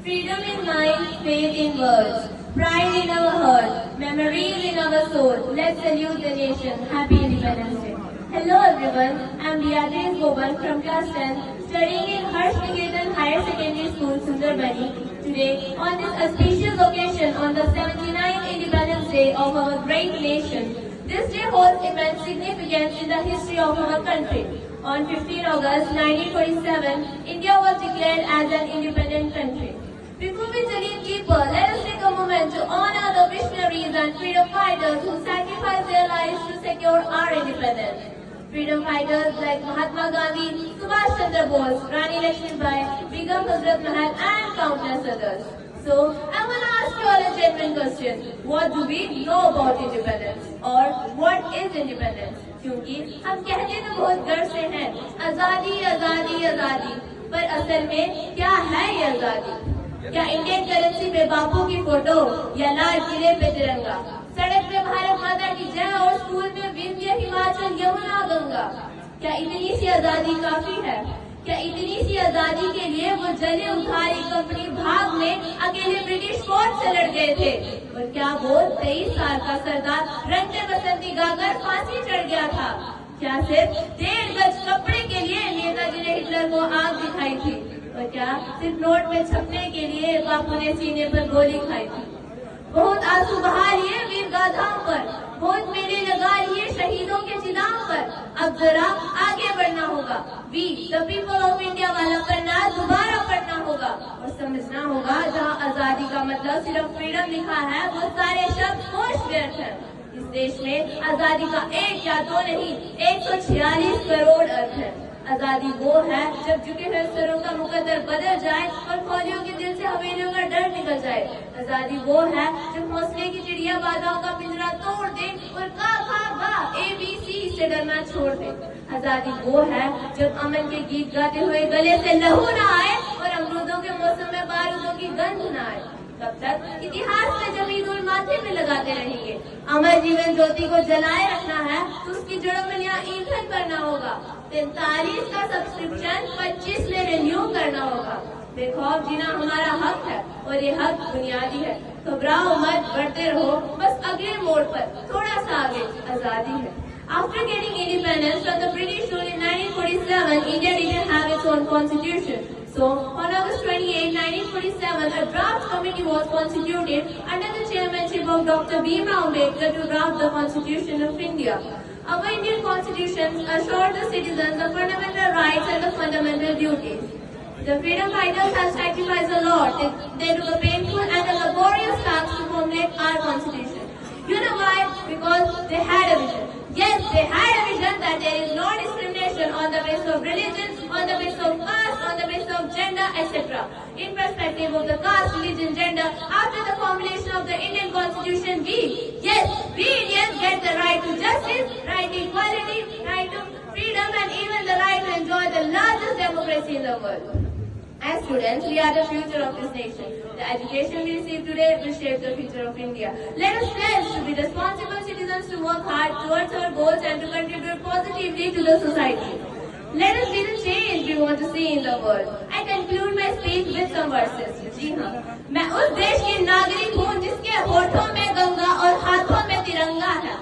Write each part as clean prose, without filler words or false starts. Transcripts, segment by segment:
Freedom in mind, faith in words, pride in our heart, memories in our soul. Let's salute the nation. Happy Independence Day. Hello everyone, I'm Beatrice Boban from class 10, studying in Harsh Niketan Higher Secondary School, Sundarbani. Today, on this auspicious occasion on the 79th Independence Day of our great nation, this day holds immense significance in the history of our country. On 15 August 1947, India was declared as an independent country. Before we dig deeper, let us take a moment to honor the visionaries and freedom fighters who sacrificed their lives to secure our independence. Freedom fighters like Mahatma Gandhi, Subhash Chandra Bose, Rani Lakshmibai, Begum Hazrat Mahal and countless others. So, I want to ask you all a genuine question. What do we know about independence? Or what is independence? क्योंकि हम कहते तो बहुत गर्व से हैं, आजादी आजादी आजादी, पर असल में क्या है ये आजादी? क्या इंडियन करेंसी पे बापू की फोटो या लाल किले पे तिरंगा, सड़क पे भारत माता की जय और स्कूल में विंध्य हिमाचल यमुना गंगा? क्या इतनी सी आजादी काफी है? क्या इतनी सी आजादी के लिए वो जले उधारी कंपनी भाग में अकेले ब्रिटिश फौज से लड़ गए थे? और क्या वो 23 साल का सरदार रंग बसंती गाकर फांसी चढ़ गया था? क्या सिर्फ 1.5 गज कपड़े के लिए नेताजी ने हिटलर को आग दिखाई थी? और क्या सिर्फ नोट में छपने के लिए बापू ने सीने पर गोली खाई थी? बहुत आंसू बहा लिए वीर गाथाओं पर, बहुत मेले लगा लिए शहीदों के चिताओं पर। अब जरा आगे बढ़ना होगा, we the people of India वाला पन्ना दोबारा पढ़ना होगा और समझना होगा जहाँ आजादी का मतलब सिर्फ फ्रीडम लिखा है, वो सारे शब्द होश व्यर्थ है। इस देश में आजादी का एक या दो नहीं, 146 करोड़ अर्थ है। आजादी वो है जब झुके हुए सरों का मुकद्दर बदल जाए और फौजियों के दिल से हवेलियों का डर निकल जाए। आजादी वो है जब हौसले की चिड़िया बाधाओं का पिंजरा तोड़ दे और का खा गा ABC से डरना छोड़ दे। आजादी वो है जब अमन के गीत गाते हुए गले से लहू न आए और अमरूदों के मौसम में बारूदों की गंध न आए। तब तक इतिहास में जब ईद उल माथे में लगाते रहेंगे। अमर जीवन ज्योति को जलाए रखना है तो उसकी जड़ों में यहाँ ईंधन भरना होगा। 43 का सब्सक्रिप्शन 25 में रिन्यू करना होगा। बेखौफ जीना हमारा हक है और ये हक बुनियादी है। घबराओ मत, बढ़ते रहो, बस अगले मोड़ पर थोड़ा सा आगे आजादी है। After getting independence from the British rule in 1947, India didn't have its own constitution. So, on August 28, 1947, a draft committee was constituted under the chairmanship of Dr. Bhimrao Ambedkar to draft the Constitution of India. Our Indian Constitution assured the citizens the fundamental rights and the fundamental duties. The freedom fighters have sacrificed a lot. They took a painful and a laborious task to formulate our Constitution. You know why? Because they had a vision. Yes, they had a vision that there is no discrimination on the basis of religion, on the basis of caste, on the basis of gender, etc. In perspective of the caste, religion, gender, after the formulation of the Indian Constitution, we Indians get the right to justice, right to equality, right to freedom, and even the right to enjoy the largest democracy in the world. As students, we are the future of this nation. The education we receive today will shape the future of India. Let us pledge to be responsible citizens, to work hard towards our goals and to contribute positively to the society. Let us be the change we want to see in the world. I conclude my speech with some verses. जी हाँ, मैं उस देश की नागरिक हूँ जिसके होठों में गंगा और हाथों में तिरंगा है।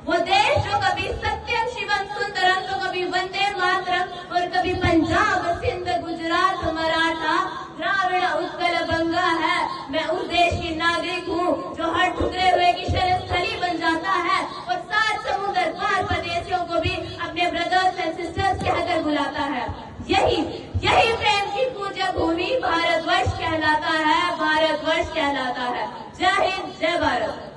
वो देश जो कभी सत्यम शिवम सुंदरम, तो कभी वंदे मातरम और कभी पंजाब सिंध गुजरात मराठा द्राविड़ उत्कल बंगा है। मैं उस देश की नागरिक हूँ जो हर ठुकरे हुए की शरणस्थली बन जाता है और 7 समुद्र पार परदेशियों को भी अपने ब्रदर्स एंड सिस्टर्स कहकर बुलाता है। यही प्रेम की पूज्य भूमि भारतवर्ष कहलाता है, भारतवर्ष कहलाता है। जय हिंद, जय भारत।